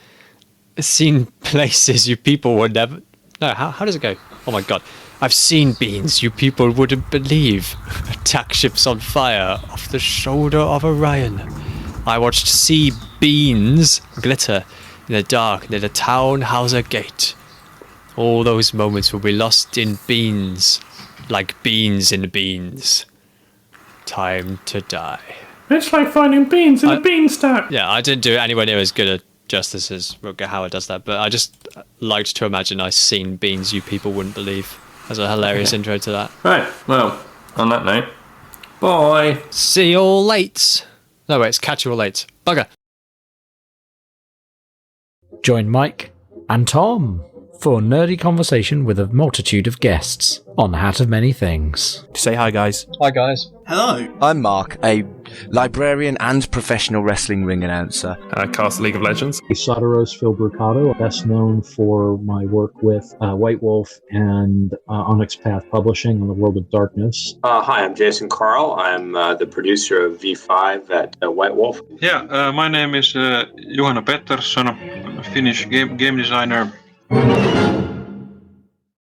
Seen places you people would never... No, how does it go? Oh my god. I've seen beans you people wouldn't believe. Attack ships on fire off the shoulder of Orion. I watched sea beans glitter in the dark near the Townhauser Gate. All those moments will be lost in beans, like beans in beans. Time to die. It's like finding beans in a beanstalk. Yeah, I didn't do it anywhere near as good a justice as Rutger Hauer does that, but I just liked to imagine I've seen beans you people wouldn't believe. As a hilarious intro to that. Right, well, on that note, bye. See you all late. No, wait, it's catch you all late. Bugger. Join Mike and Tom for nerdy conversation with a multitude of guests on Hat of Many Things. Say hi, guys. Hi, guys. Hello. I'm Mark, a librarian and professional wrestling ring announcer. Cast League of Legends. Soteros Philbrucato, best known for my work with White Wolf and Onyx Path Publishing on the World of Darkness. Hi, I'm Jason Carl. I'm the producer of V5 at White Wolf. Yeah, my name is Johanna Pettersson. I'm a Finnish game designer.